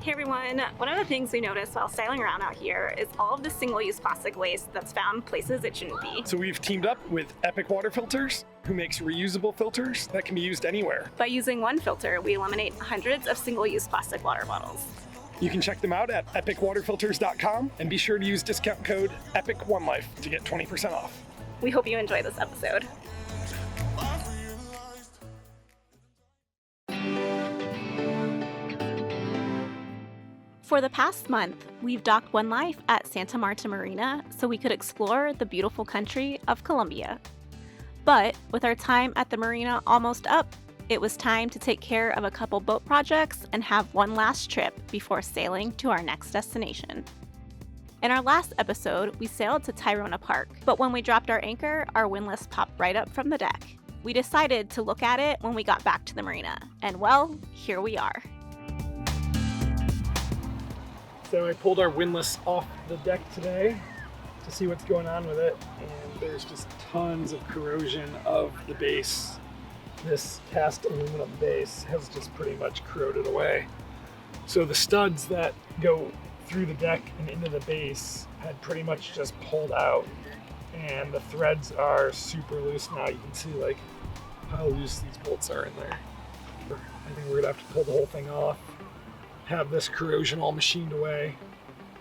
Hey everyone, one of the things we noticed while sailing around out here is all of the single-use plastic waste that's found places it shouldn't be. So we've teamed up with Epic Water Filters, who makes reusable filters that can be used anywhere. By using one filter, we eliminate hundreds of single-use plastic water bottles. You can check them out at epicwaterfilters.com and be sure to use discount code EPIC1LIFE to get 20% off. We hope you enjoy this episode. For the past month, we've docked one life at Santa Marta Marina so we could explore the beautiful country of Colombia. But with our time at the marina almost up, it was time to take care of a couple boat projects and have one last trip before sailing to our next destination. In our last episode, we sailed to Tayrona Park, but when we dropped our anchor, our windlass popped right up from the deck. We decided to look at it when we got back to the marina, and well, here we are. So I pulled our windlass off the deck today to see what's going on with it, and there's just tons of corrosion of the base. This cast aluminum base has just pretty much corroded away. So the studs that go through the deck and into the base had pretty much just pulled out, and the threads are super loose now. You can see like how loose these bolts are in there. I think we're gonna have to pull the whole thing off, have this corrosion all machined away,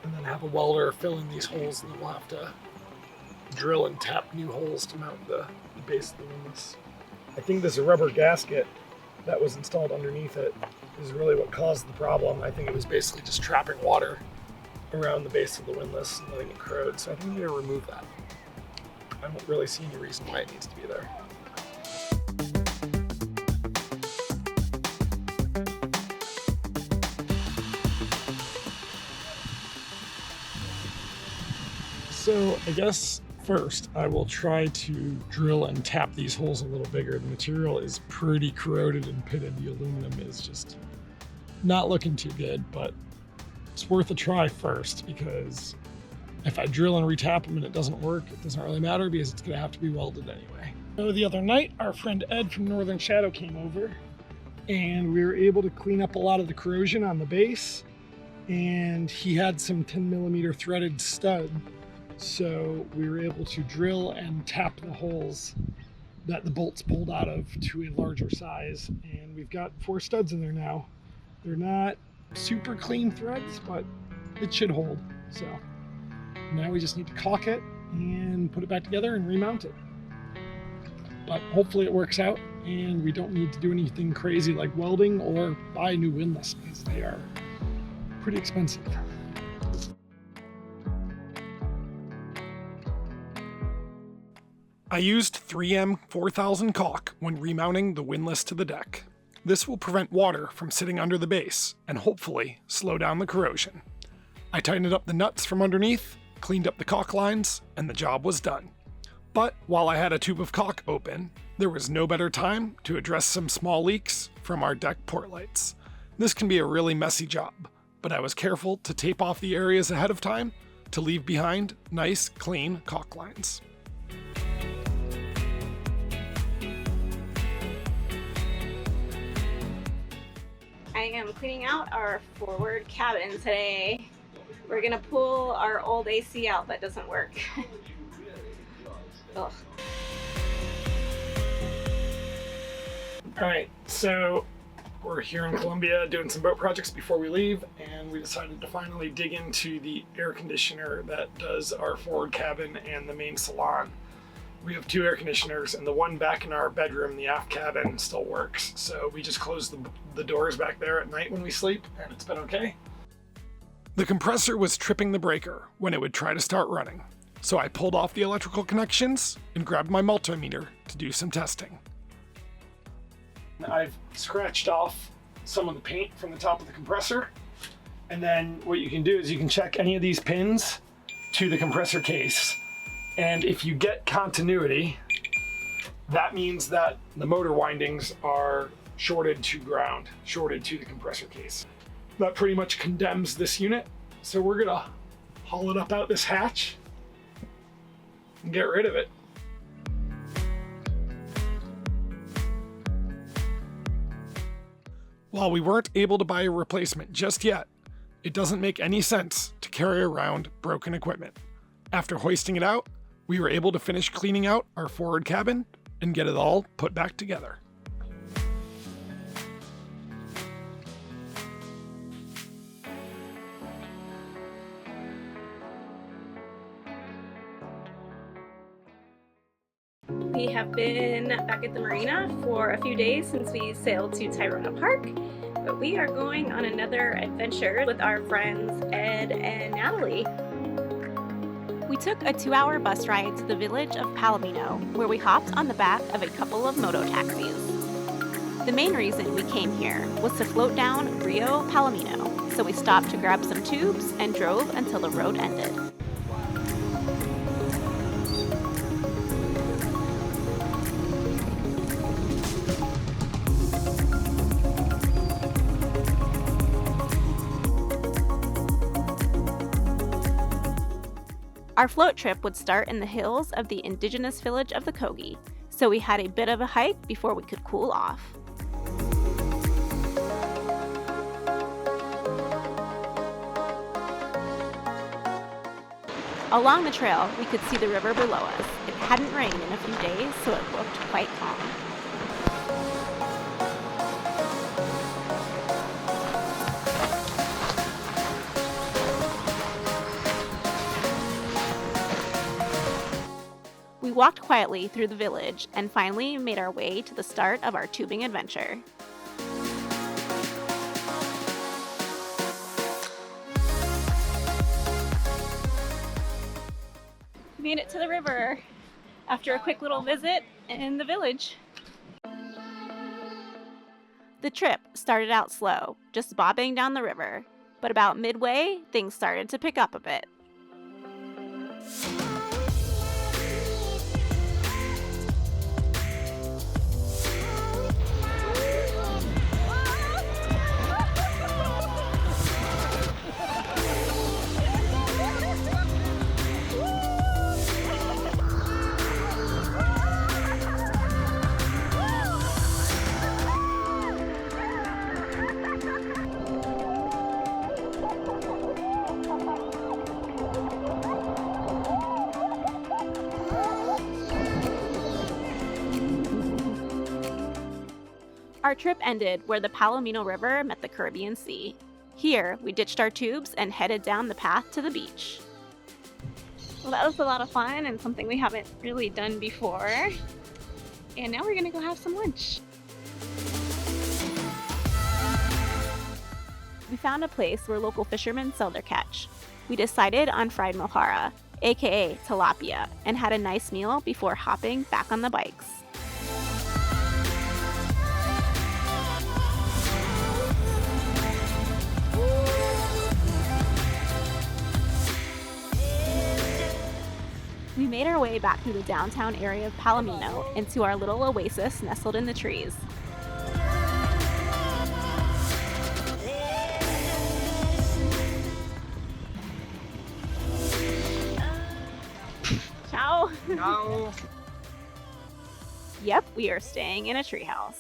and then have a welder fill in these holes, and then we'll have to drill and tap new holes to mount the base of the windlass. I think this rubber gasket that was installed underneath it is really what caused the problem. I think it was basically just trapping water around the base of the windlass and letting it corrode, so I think I'm going to remove that. I don't really see any reason why it needs to be there. So I guess first I will try to drill and tap these holes a little bigger. The material is pretty corroded and pitted. The aluminum is just not looking too good, but it's worth a try first, because if I drill and retap them and it doesn't work, it doesn't really matter because it's gonna have to be welded anyway. So the other night, our friend Ed from Northern Shadow came over and we were able to clean up a lot of the corrosion on the base, and he had some 10mm threaded stud. So we were able to drill and tap the holes that the bolts pulled out of to a larger size, and we've got 4 studs in there now. They're not super clean threads, but it should hold. So now we just need to caulk it and put it back together and remount it. But hopefully it works out and we don't need to do anything crazy like welding or buy new windlass, because they are pretty expensive. I used 3M 4000 caulk when remounting the windlass to the deck. This will prevent water from sitting under the base and hopefully slow down the corrosion. I tightened up the nuts from underneath, cleaned up the caulk lines, and the job was done. But while I had a tube of caulk open, there was no better time to address some small leaks from our deck port lights. This can be a really messy job, but I was careful to tape off the areas ahead of time to leave behind nice, clean caulk lines. I am cleaning out our forward cabin today. We're gonna pull our old AC out that doesn't work. Ugh. All right, so we're here in Colombia doing some boat projects before we leave, and we decided to finally dig into the air conditioner that does our forward cabin and the main salon. We have 2 air conditioners, and the one back in our bedroom, the aft cabin, still works. So we just close the doors back there at night when we sleep, and it's been okay. The compressor was tripping the breaker when it would try to start running. So I pulled off the electrical connections and grabbed my multimeter to do some testing. I've scratched off some of the paint from the top of the compressor. And then what you can do is you can check any of these pins to the compressor case. And if you get continuity, that means that the motor windings are shorted to ground, shorted to the compressor case. That pretty much condemns this unit. So we're gonna haul it up out this hatch and get rid of it. While we weren't able to buy a replacement just yet, It doesn't make any sense to carry around broken equipment. After hoisting it out, we were able to finish cleaning out our forward cabin and get it all put back together. We have been back at the marina for a few days since we sailed to Tyrona Park, but we are going on another adventure with our friends Ed and Natalie. We took a 2-hour bus ride to the village of Palomino, where we hopped on the back of a couple of Moto taxis. The main reason we came here was to float down Rio Palomino, so we stopped to grab some tubes and drove until the road ended. Our float trip would start in the hills of the indigenous village of the Kogi, so we had a bit of a hike before we could cool off. Along the trail, we could see the river below us. It hadn't rained in a few days, so it looked quite calm. We walked quietly through the village and finally made our way to the start of our tubing adventure. We made it to the river after a quick little visit in the village. The trip started out slow, just bobbing down the river, but about midway, things started to pick up a bit. Our trip ended where the Palomino River met the Caribbean Sea. Here, we ditched our tubes and headed down the path to the beach. Well, that was a lot of fun and something we haven't really done before. And now we're gonna go have some lunch. We found a place where local fishermen sell their catch. We decided on fried mohara, aka tilapia, and had a nice meal before hopping back on the bikes. We made our way back through the downtown area of Palomino into our little oasis nestled in the trees. Ciao! Ciao! Yep, we are staying in a treehouse.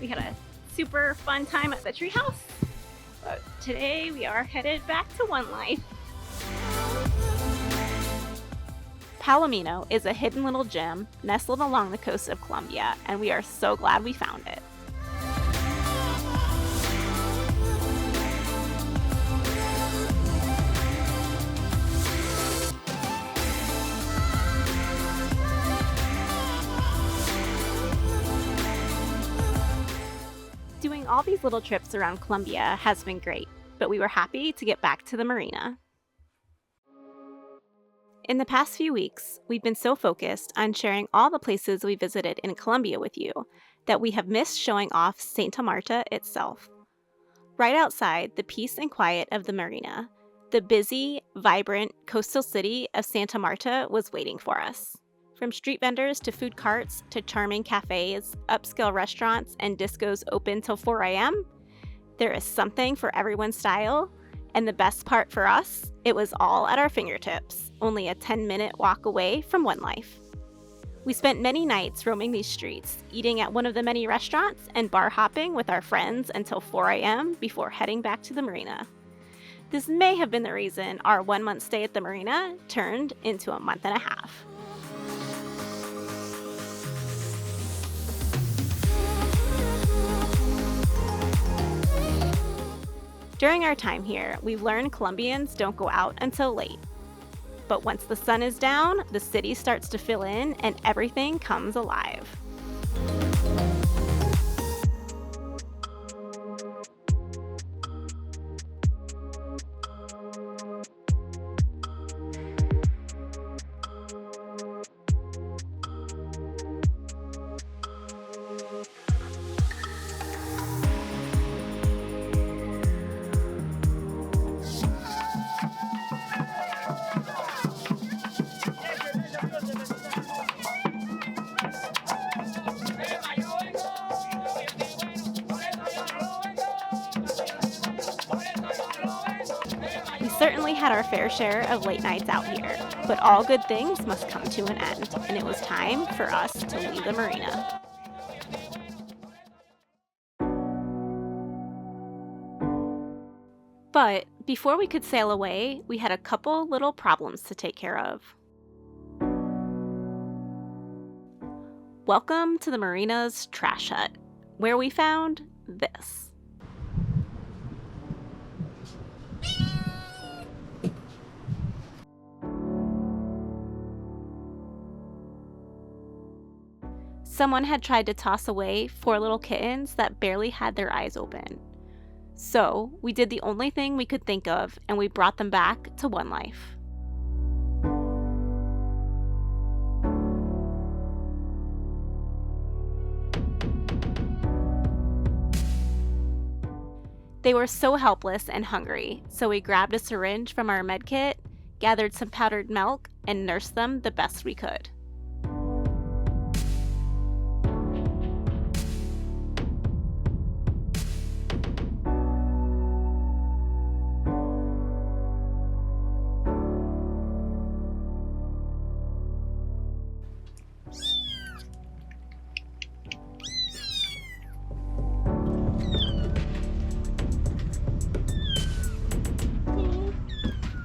We had a super fun time at the treehouse, but today we are headed back to One Life. Palomino is a hidden little gem nestled along the coast of Colombia, and we are so glad we found it. all these little trips around Colombia has been great, but we were happy to get back to the marina. In the past few weeks, we've been so focused on sharing all the places we visited in Colombia with you that we have missed showing off Santa Marta itself. Right outside the peace and quiet of the marina, the busy, vibrant coastal city of Santa Marta was waiting for us. From street vendors to food carts to charming cafes, upscale restaurants, and discos open till 4 a.m., there is something for everyone's style. And the best part for us, it was all at our fingertips, only a 10-minute walk away from Windlass. We spent many nights roaming these streets, eating at one of the many restaurants and bar hopping with our friends until 4 a.m. before heading back to the marina. This may have been the reason our 1 month stay at the marina turned into a month and a half. During our time here, we've learned Colombians don't go out until late. But once the sun is down, the city starts to fill in and everything comes alive. We certainly had our fair share of late nights out here, but all good things must come to an end, and it was time for us to leave the marina. But before we could sail away, we had a couple little problems to take care of. Welcome to the marina's trash hut, where we found this. Someone had tried to toss away 4 little kittens that barely had their eyes open. So we did the only thing we could think of, and we brought them back to Windlass. They were so helpless and hungry, so we grabbed a syringe from our med kit, gathered some powdered milk, and nursed them the best we could.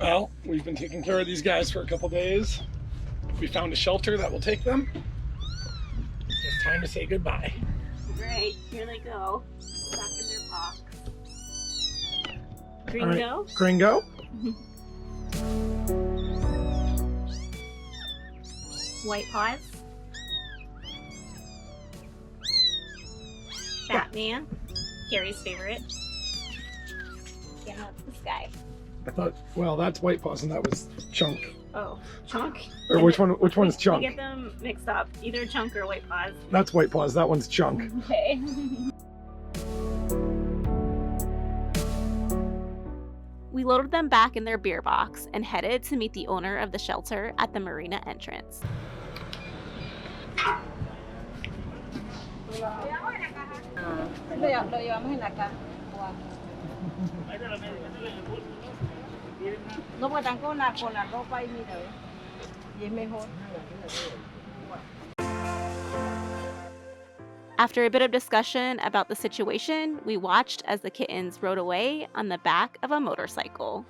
Well, we've been taking care of these guys for a couple days. We found a shelter that will take them. It's time to say goodbye. Great, here they go. Back in their box. All right, Gringo. White paws. Batman. Gary's favorite. Yeah, that's this guy. I thought, well, that's White Paws and that was Chunk. Oh, Chunk? Or which one's Chunk? We get them mixed up. Either Chunk or White Paws. That's White Paws, that one's Chunk. Okay. We loaded them back in their beer box and headed to meet the owner of the shelter at the marina entrance. After a bit of discussion about the situation, we watched as the kittens rode away on the back of a motorcycle.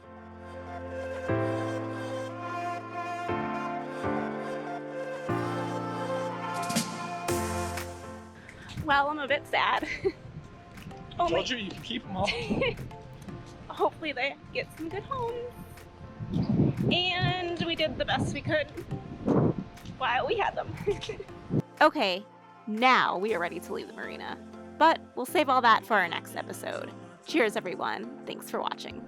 Well, I'm a bit sad. Told you you can keep them all. Hopefully they get some good homes. And we did the best we could while we had them. Okay, now we are ready to leave the marina. But we'll save all that for our next episode. Cheers, everyone. Thanks for watching.